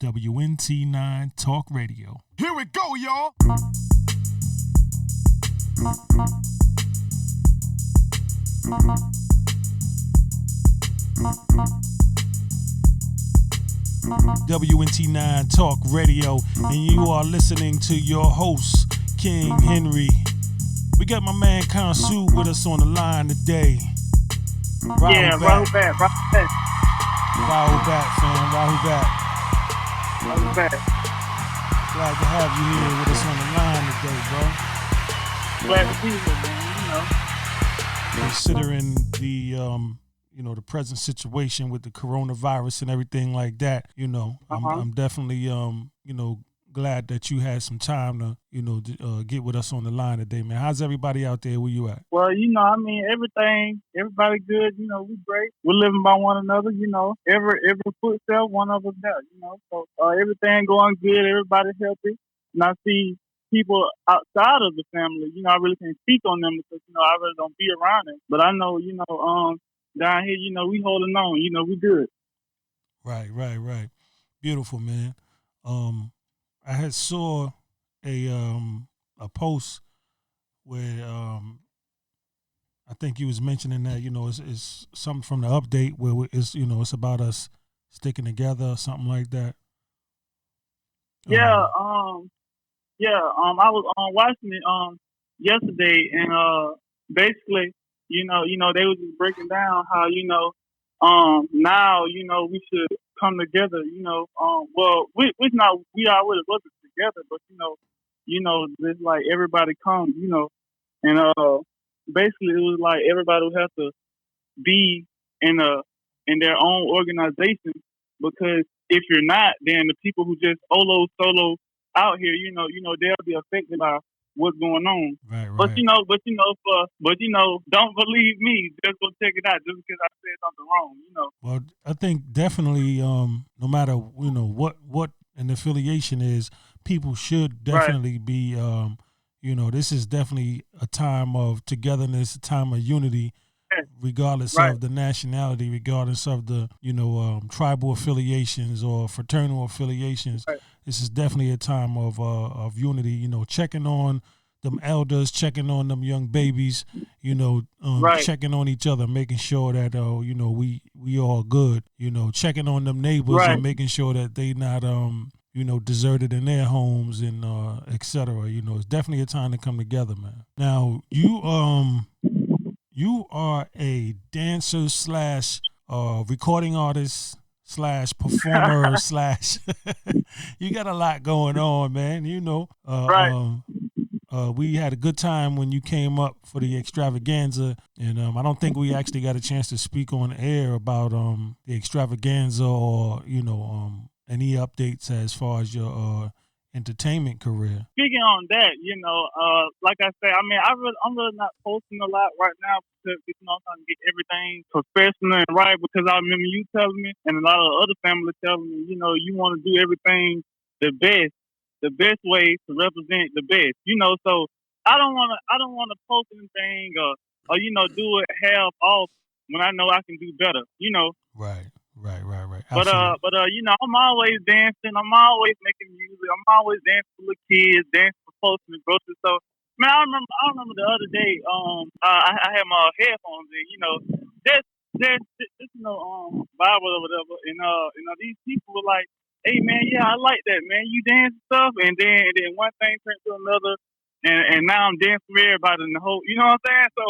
WNT9 Talk Radio. Here we go, y'all. WNT9 Talk Radio, and you are listening to your host, King Henry. We got my man Khonsu with us on the line today. Rahul back, fam. Rahul back. Glad to have you here with us on the line today, bro. Glad to be here, man. Considering the the present situation with the coronavirus and everything like that, I'm definitely glad that you had some time to get with us on the line today, man. How's everybody out there? Where you at? Well, everybody good. We great. We're living by one another. Every footstep, one of us there. So everything going good. Everybody healthy. And I see people outside of the family. I really can't speak on them because I really don't be around them. But I know down here, we holding on. We good. Right. Beautiful, man. I had saw a post where I think you was mentioning that it's something from the update where it's about us sticking together or something like that. I was watching it yesterday, and basically they was just breaking down how now we should come together. We already wasn't together, but it's like everybody comes, and basically it was like everybody would have to be in their own organization, because if you're not, then the people who just solo out here, they'll be affected by what's going on. Right. But don't believe me. Just go check it out. Just because I said something wrong, Well, I think definitely, no matter what an affiliation is, people should definitely be. This is definitely a time of togetherness, a time of unity, regardless of the nationality, regardless of the tribal affiliations or fraternal affiliations. Right. This is definitely a time of unity. Checking on them elders, checking on them young babies. Checking on each other, making sure that we all good. Checking on them neighbors and making sure that they not deserted in their homes and et cetera. It's definitely a time to come together, man. Now you are a dancer / recording artist / performer / you got a lot going on, man. We had a good time when you came up for the extravaganza, and I don't think we actually got a chance to speak on air about the extravaganza or any updates as far as your entertainment career. Speaking on that, like I say, I'm really not posting a lot right now because I'm trying to get everything professional and right, because I remember you telling me and a lot of other family telling me, you want to do everything the best way to represent the best. So I don't want to post anything or do it half off when I know I can do better. Right. Absolutely. But I'm always dancing. I'm always making music. I'm always dancing for the kids, dancing for folks in the grocery store. Man, I remember the other day. I had my headphones in. Bible or whatever, and these people were like, "Hey, man, yeah, I like that, man. You dance and stuff," and then one thing turned to another, and now I'm dancing for everybody in the whole. You know what I'm saying? So,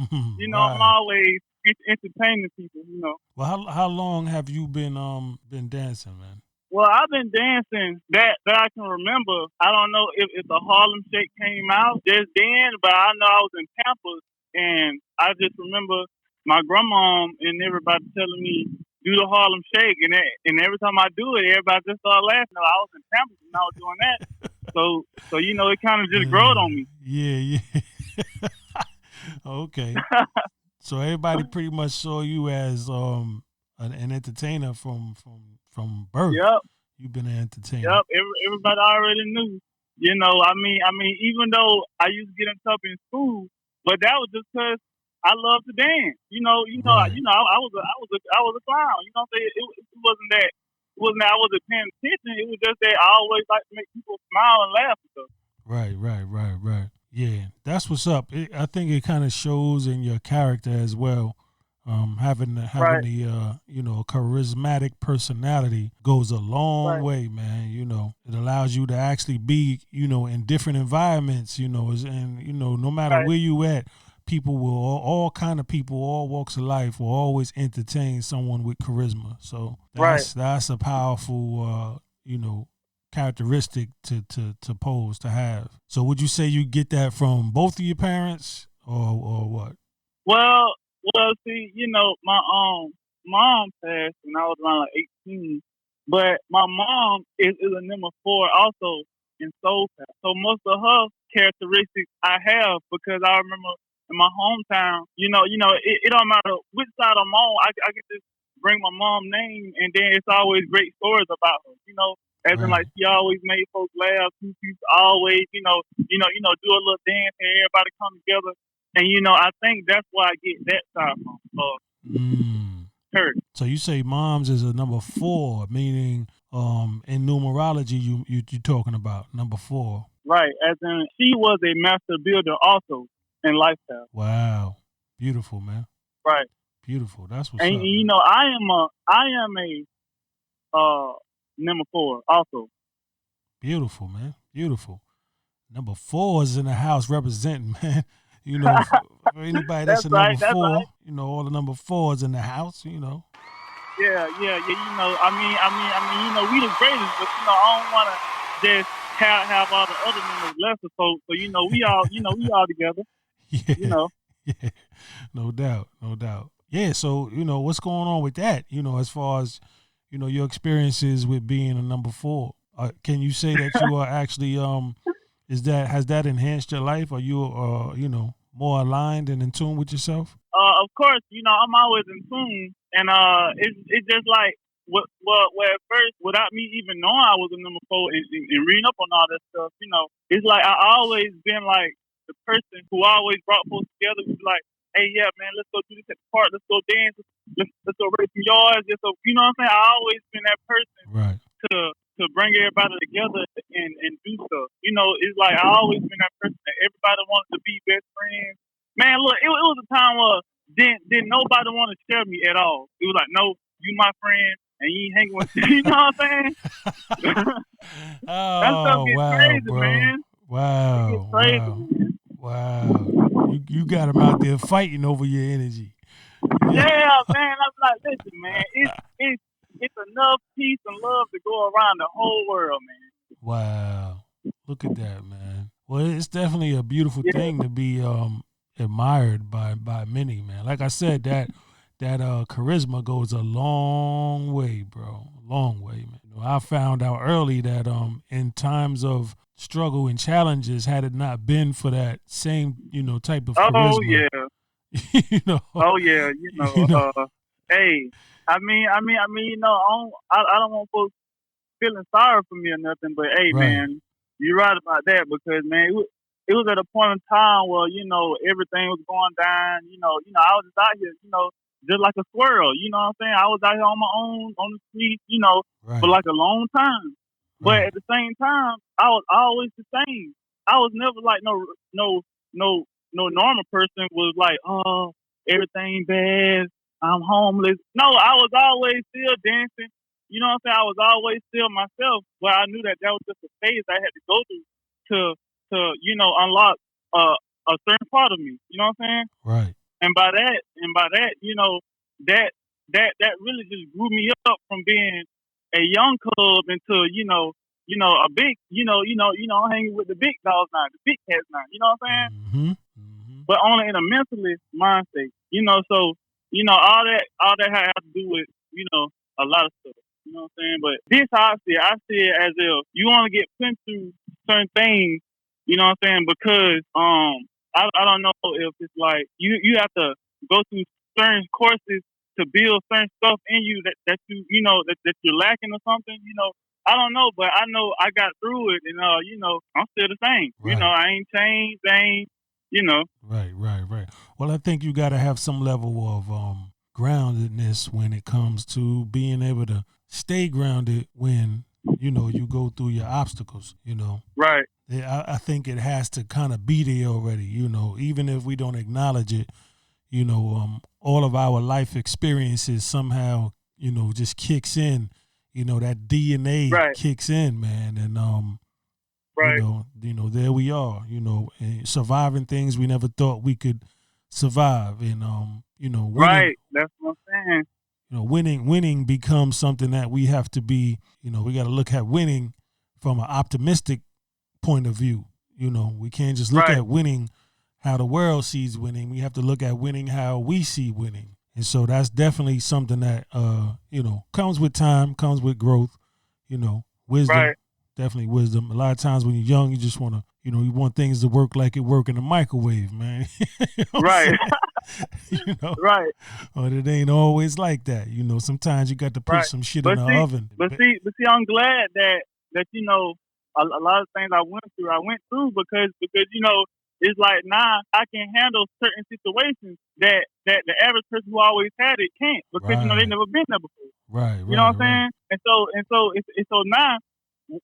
right. I'm always entertaining people. Well, how long have you been dancing, man? Well, I've been dancing that I can remember. I don't know if the Harlem Shake came out just then, but I know I was in Tampa, and I just remember my grandma and everybody telling me, do the Harlem Shake, and every time I do it, everybody just started laughing. I was in Tampa and I was doing that, so it kind of just growed on me. Yeah. Okay. So everybody pretty much saw you as an entertainer from birth. Yep. You've been an entertainer. Yep. Everybody already knew. Even though I used to get in trouble in school, but that was just because I love to dance. Right. I was a clown. It wasn't that wasn't that I wasn't paying attention. It was just that I always like to make people smile and laugh and stuff. Right. Yeah, that's what's up. I think it kind of shows in your character as well. Having the charismatic personality goes a long way, man. It allows you to actually be, in different environments, and no matter where you at, people will all kind of people, all walks of life will always entertain someone with charisma. So that's a powerful, characteristic to pose to have. So would you say you get that from both of your parents or what? Well, see, my mom passed when I was around like 18, but my mom is a number 4 also in Soul Path. So most of her characteristics I have because I remember in my hometown, it don't matter which side I'm on, I can just bring my mom's name and then it's always great stories about her, As in, like, she always made folks laugh. She used to always, do a little dance and everybody come together. And, I think that's why I get that side from her. So you say mom's is a number 4, meaning in numerology you're talking about number 4. Right. As in, she was a master builder also in lifestyle. Wow. Beautiful, man. Right. Beautiful. That's what's up. And, I am a number 4 also. Beautiful, man. Beautiful. Number 4 is in the house representing, man. For anybody that's a number 4, right. All the number 4s in the house, Yeah. We the greatest, but I don't want to just have all the other numbers lesser. So we all together. Yeah. Yeah. No doubt. Yeah. So what's going on with that? As far as your experiences with being a number 4. Can you say that you are actually has that enhanced your life? Are you more aligned and in tune with yourself? Of course, I'm always in tune, and it's just like at first, without me even knowing I was a number 4 and reading up on all that stuff, it's like I always been like the person who always brought folks together. Who's like, hey, yeah, man, let's go do this at the park, let's go dance, let's go race some yards. You know what I'm saying? I always been that person, right, to bring everybody together and do stuff. It's like I always been that person that everybody wanted to be best friends. Man, look, it was a time where didn't nobody want to share me at all. It was like, no, you my friend, and you ain't hanging with me. You know what I'm saying? That stuff gets crazy, bro. Man. Wow, crazy, man. Wow. You got them out there fighting over your energy. Yeah, man. I'm like, listen, man, it's enough peace and love to go around the whole world, man. Wow. Look at that, man. Well, it's definitely a beautiful thing to be admired by many, man. Like I said, that charisma goes a long way, bro. A long way, man. I found out early that in times of struggle and challenges, had it not been for that same, type of charisma. Oh yeah. Oh yeah, hey, I don't want folks feeling sorry for me or nothing, but hey, man, you're right about that because, man, it was at a point in time where, everything was going down, I was just out here, just like a squirrel, you know what I'm saying? I was out here on my own, on the street, for like a long time. But at the same time, I was always the same. I was never like no normal person was like, oh, everything bad, I'm homeless. No, I was always still dancing. You know what I'm saying? I was always still myself, but I knew that was just a phase I had to go through to unlock a certain part of me. You know what I'm saying? Right. And by that, that really just grew me up from being a young cub into a big I'm hanging with the big dogs now, the big cats now. You know what I'm saying? Mm-hmm. Mm-hmm. But only in a mentalist mindset. So all that had to do with a lot of stuff. You know what I'm saying? But this how I see it as if you want to get put through certain things. You know what I'm saying? Because I don't know if it's like you have to go through certain courses to build certain stuff in you that that you're lacking or something. I don't know, but I know I got through it, and I'm still the same. Right. I ain't changed. Right. Well, I think you got to have some level of groundedness when it comes to being able to stay grounded when, you know, you go through your obstacles, you know. Right. I think it has to kind of be there already, you know, even if we don't acknowledge it, you know, all of our life experiences somehow, you know, just kicks in, you know, that DNA kicks in, man. And, you know, there we are, you know, and surviving things we never thought we could survive. And, you know, winning, that's what I'm saying. You know, winning becomes something that we have to be, you know, we got to look at winning from an optimistic point of view. You know, we can't just look at winning how the world sees winning. We have to look at winning how we see winning. And so that's definitely something that, you know, comes with time, comes with growth, you know, wisdom, definitely wisdom. A lot of times when you're young, you just want to, you know, you want things to work like it work in the microwave, man. You know you know? But it ain't always like that. You know, sometimes you got to put some shit in the oven. But see, I'm glad that you know, a lot of things I went through because you know, it's like now I can handle certain situations that the average person who always had it can't because you know they never been there before. You know what I'm saying? And so it's so now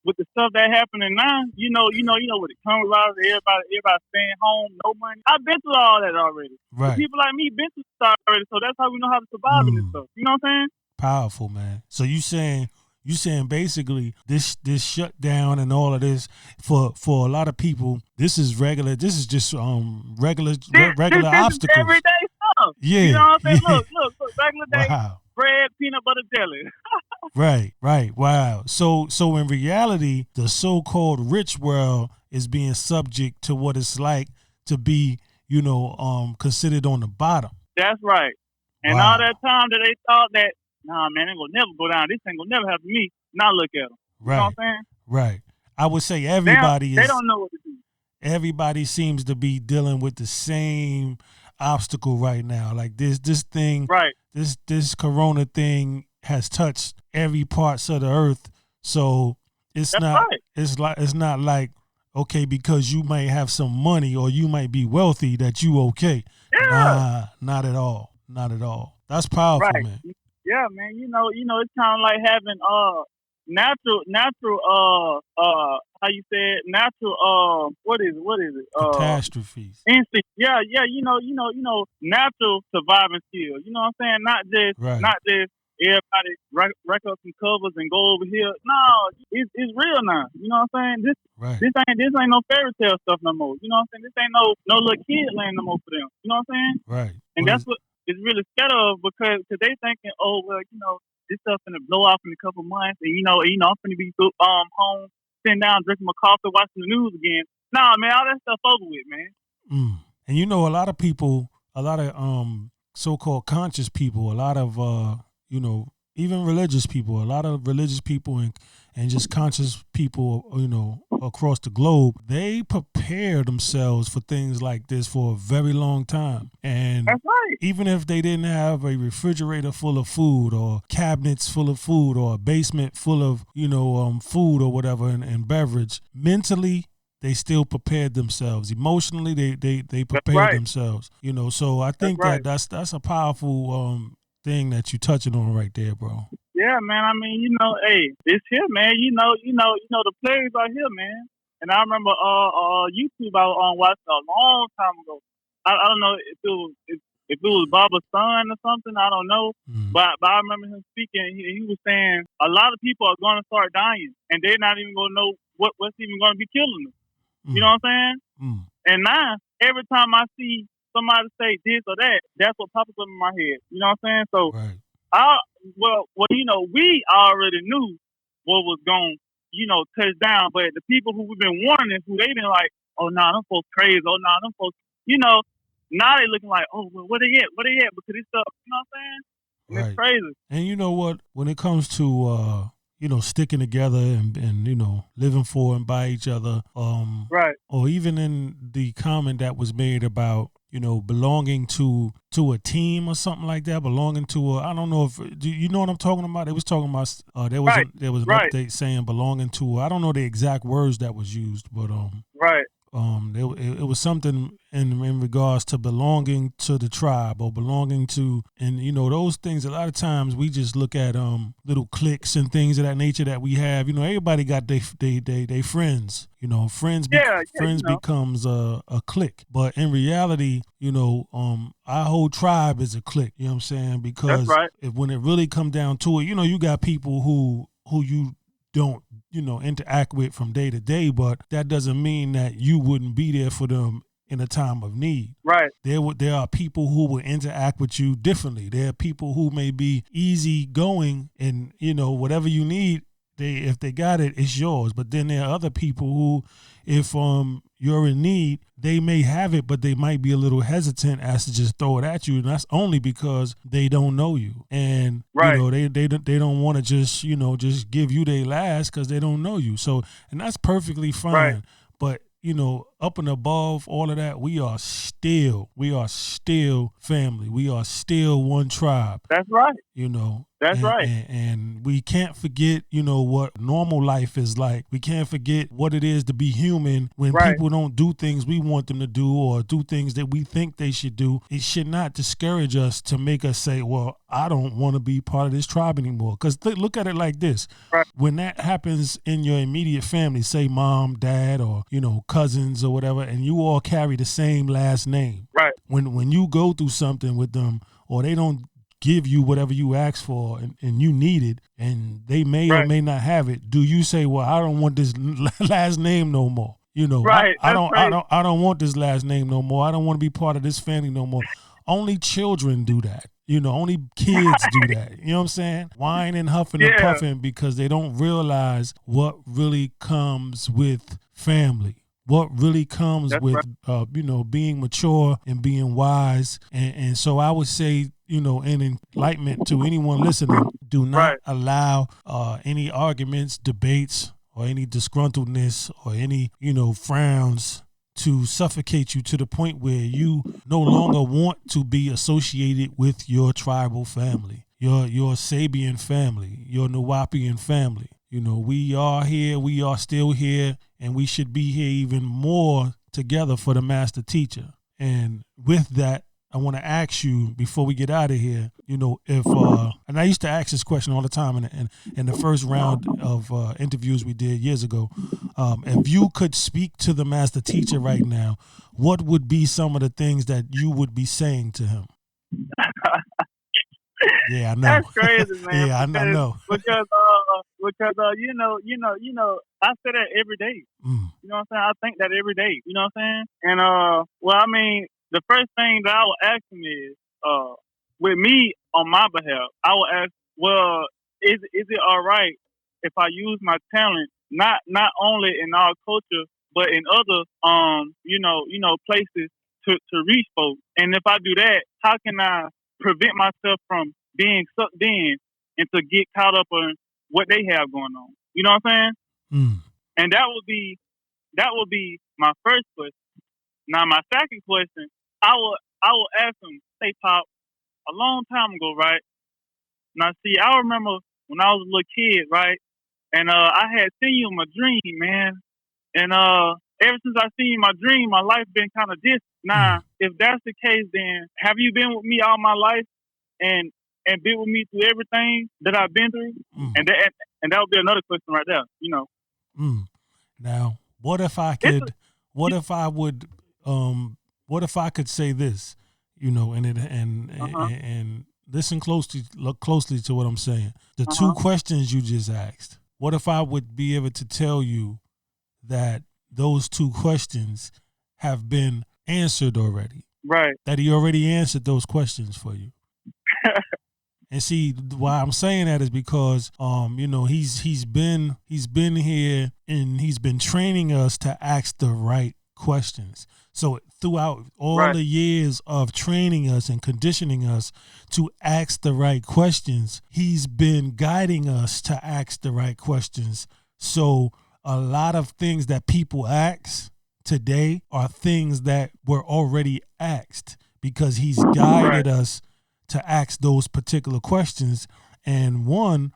with the stuff that happening now, you know, with the coronavirus, everybody staying home, no money. I've been through all that already. People like me been through stuff already, so that's how we know how to survive in this stuff. You know what I'm saying? Powerful, man. So you saying basically this shutdown and all of this for a lot of people, this is regular. This is just regular obstacles. Everyday stuff. Yeah. You know what I'm saying? Look, regular day bread, peanut butter, jelly. Right. Wow. So in reality, the so-called rich world is being subject to what it's like to be, you know, considered on the bottom. That's right. And all that time that they thought that, nah, man, ain't gonna never go down. This ain't gonna never happen to me. Now look at them. You know what I'm saying? Right. I would say everybody they don't know what to do. Everybody seems to be dealing with the same obstacle right now. Like this thing, this corona thing has touched every parts of the earth. So it's not like, okay, because you might have some money or you might be wealthy that you okay. Yeah. Nah, not at all. Not at all. That's powerful, man. Yeah, man. You know, it's kind of like having natural how you say it, natural what is it? Catastrophes. Instinct. Yeah, you know, natural surviving skills. You know what I'm saying? Not just everybody rack up some covers and go over here. No, it's real now. You know what I'm saying? This ain't no fairy tale stuff no more. You know what I'm saying? This ain't no little kid land no more for them. You know what I'm saying? Right. And that's what it's really scared of because they thinking, oh well, you know, this stuff gonna blow off in a couple months, and you know, I'm gonna be home, sitting down, drinking my coffee, watching the news again. Nah, man, all that stuff over with, man. And you know, a lot of people, a lot of so-called conscious people, a lot of you know, even religious people, a lot of religious people and just conscious people, you know, across the globe, they prepare themselves for things like this for a very long time. And that's right. Even if they didn't have a refrigerator full of food or cabinets full of food or a basement full of, you know, food or whatever and beverage, mentally, they still prepared themselves. Emotionally, they prepared themselves, you know. So I think that's a powerful thing that you touching on right there, bro. Yeah, man. I mean, you know, hey, it's here, man. You know, the players are here, man. And I remember YouTube I was on watching a long time ago. I don't know if it was Baba's son or something. I don't know, but I remember him speaking. He was saying a lot of people are going to start dying, and they're not even going to know what's even going to be killing them. You know what I'm saying? And now every time I see somebody say this or that, that's what pops up in my head. You know what I'm saying? So, well, you know, we already knew what was going, you know, touch down. But the people who we've been warning, who they been like, oh, nah, them folks crazy. Oh, nah, them folks, you know, now they looking like, oh, well, where they at? Because it's stuff, you know what I'm saying? And it's crazy. And you know what? When it comes to, you know, sticking together and, you know, living for and by each other, or even in the comment that was made about, you know, belonging to a team or something like that, belonging to I don't know if, do you know what I'm talking about? They was talking about, there was an update saying belonging to, I don't know the exact words that was used, but, it was something in regards to belonging to the tribe or belonging to, and those things. A lot of times we just look at little cliques and things of that nature that we have. Everybody got they friends. Friends becomes a clique, but in reality, our whole tribe is a clique. You know what I'm saying? Because when it really come down to it, you got people who you don't interact with from day to day, but that doesn't mean that you wouldn't be there for them in a time of need. Right. There are people who will interact with you differently. There are people who may be easy going and whatever you need, if they got it, it's yours. But then there are other people who, if you're in need, they may have it, but they might be a little hesitant as to just throw it at you, and that's only because they don't know you, and they don't want to just give you their last because they don't know you. So, and that's perfectly fine. Right. But up and above all of that, we are still family. We are still one tribe. That's right. That's right. And we can't forget, what normal life is like. We can't forget what it is to be human when people don't do things we want them to do or do things that we think they should do. It should not discourage us to make us say, well, I don't want to be part of this tribe anymore. Because look at it like this. Right. When that happens in your immediate family, say mom, dad, or, cousins or whatever, and you all carry the same last name. Right. When you go through something with them or they don't give you whatever you asked for and you need it and they may or may not have it, do you say, well, I don't want this last name no more? I don't want this last name no more. I don't want to be part of this family no more. Only children do that. Only kids do that. You know what I'm saying? Whining, huffing, and puffing because they don't realize what really comes with family. What really comes with, being mature and being wise. And so I would say, in enlightenment to anyone listening, do not allow any arguments, debates, or any disgruntledness or any, frowns to suffocate you to the point where you no longer want to be associated with your tribal family, your Sabian family, your Nuwapian family. We are here, we are still here, and we should be here even more together for the master teacher. And with that, I want to ask you before we get out of here, if and I used to ask this question all the time in the first round of interviews we did years ago, if you could speak to the master teacher right now, what would be some of the things that you would be saying to him? Yeah, I know. That's crazy, man. Yeah, I know. Because I say that every day. You know what I'm saying? I think that every day. You know what I'm saying? And the first thing that I will ask him is, with me on my behalf, I will ask, well, is it all right if I use my talent not only in our culture but in other places to reach folks? And if I do that, how can I prevent myself from being sucked in and to get caught up on what they have going on? You know what I'm saying? And that would be my first question. Now my second question, I will ask him, say, Pop, a long time ago, right? Now see, I remember when I was a little kid, right? And I had seen you in my dream, man. And ever since I seen you in my dream, my life been kind of different. Now, if that's the case, then have you been with me all my life and been with me through everything that I've been through? And that would be another question right there, Now, what if I could? What if I would? What if I could say this? And listen look closely to what I'm saying. The two questions you just asked. What if I would be able to tell you that those two questions have been answered already? Right. That he already answered those questions for you. And see, why I'm saying that is because, he's been here and he's been training us to ask the right questions. So throughout all the years of training us and conditioning us to ask the right questions, he's been guiding us to ask the right questions. So a lot of things that people ask today are things that were already asked because he's guided us to ask those particular questions. And one,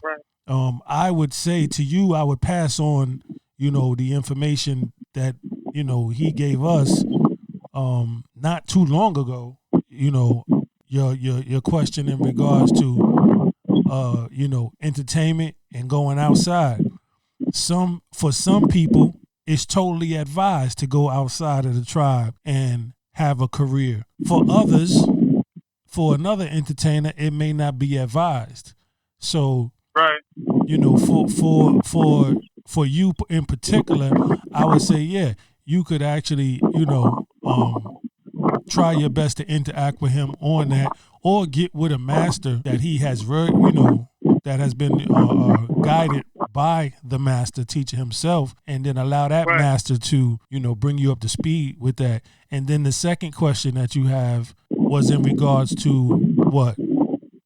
I would say to you, I would pass on, the information that he gave us not too long ago, your question in regards to entertainment and going outside. For some people, it's totally advised to go outside of the tribe and have a career. For others, for another entertainer, it may not be advised. So, right. For you in particular, I would say, yeah, you could actually, try your best to interact with him on that, or get with a master that he has, that has been guided by the master teacher himself, and then allow that Right. master to, bring you up to speed with that. And then the second question that you have was in regards to what?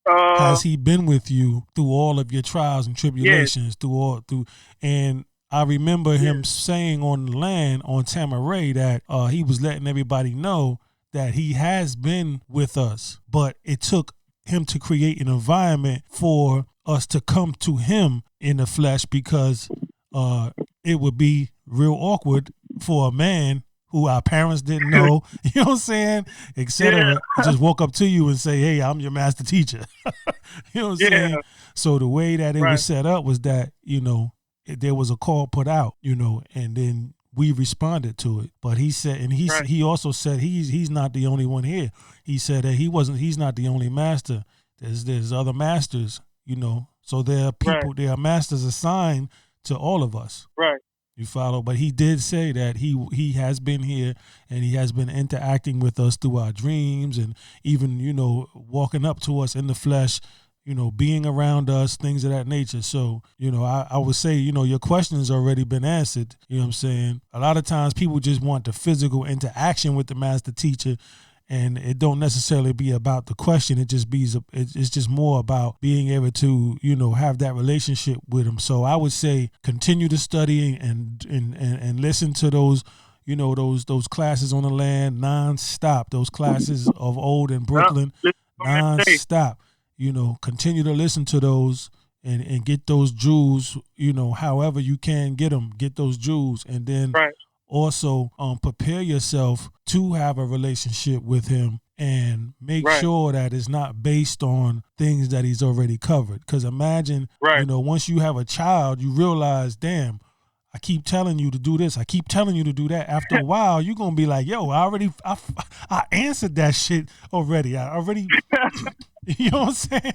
Has he been with you through all of your trials and tribulations? Yes. And I remember him saying on the land on Tamaray that he was letting everybody know that he has been with us, but it took him to create an environment for us to come to him in the flesh, because it would be real awkward for a man who our parents didn't know, you know what I'm saying, etc. Just walk up to you and say, hey, I'm your master teacher. You know what I'm saying? So the way that it was set up was that, there was a call put out, and then we responded to it. But he said, and he also said he's not the only one here. He said that he's not the only master. There's other masters, So there are people, there are masters assigned to all of us. Right. You follow? But he did say that he has been here, and he has been interacting with us through our dreams, and even, walking up to us in the flesh, being around us, things of that nature. So, I would say, your question's already been answered. You know what I'm saying? A lot of times people just want the physical interaction with the master teacher, and it don't necessarily be about the question. It's just more about being able to, have that relationship with him. So I would say continue to study and listen to those, those classes on the land nonstop. Those classes of old in Brooklyn, nonstop. Continue to listen to those and get those jewels, however you can get them, get those jewels. And then also prepare yourself to have a relationship with him, and make sure that it's not based on things that he's already covered. Because imagine, once you have a child, you realize, damn, I keep telling you to do this, I keep telling you to do that. After a while, you're going to be like, yo, I answered that shit already. I already, you know what I'm saying?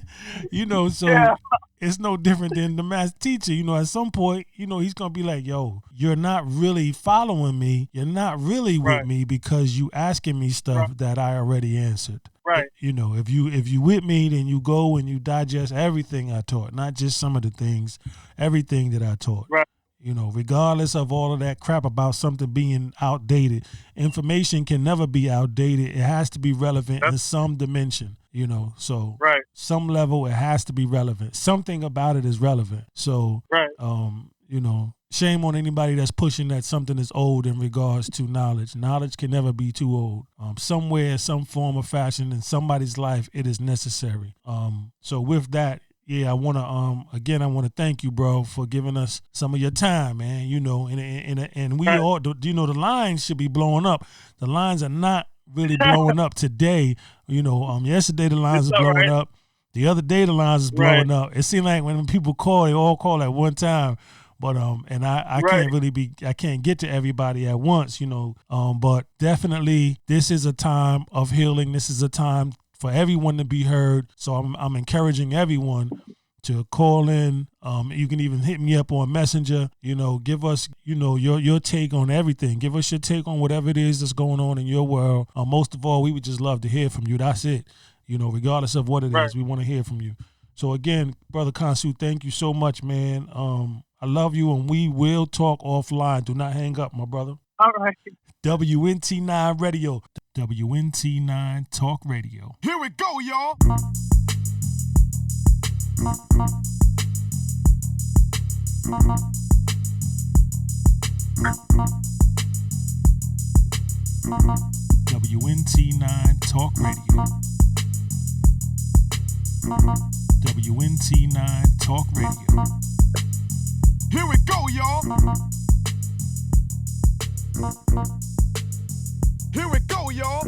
So it's no different than the master teacher. At some point, he's going to be like, yo, you're not really following me. You're not really with me, because you asking me stuff that I already answered. Right. If you with me, then you go and you digest everything I taught, not just some of the things, everything that I taught. Right. Regardless of all of that crap about something being outdated, information can never be outdated. It has to be relevant in some dimension, so some level it has to be relevant. Something about it is relevant. So, shame on anybody that's pushing that something is old in regards to knowledge. Knowledge can never be too old. Somewhere, some form or fashion in somebody's life, it is necessary. So with that, I want to thank you, bro, for giving us some of your time, man. And we all, the lines should be blowing up. The lines are not really blowing up today. Yesterday the lines are blowing up. The other day the lines is blowing up. It seemed like when people call, they all call at one time. But and I can't get to everybody at once, but definitely this is a time of healing. This is a time for everyone to be heard. So I'm encouraging everyone to call in. You can even hit me up on Messenger. Give us, your take on everything. Give us your take on whatever it is that's going on in your world. Most of all, we would just love to hear from you. That's it. Regardless of what it is, we want to hear from you. So again, Brother Khonsu, thank you so much, man. I love you, and we will talk offline. Do not hang up, my brother. All right. WNT9 Radio. WNT9 Talk Radio. Here we go, y'all. WNT9 Talk Radio. WNT9 Talk Radio. Here we go, y'all. Here we go, y'all.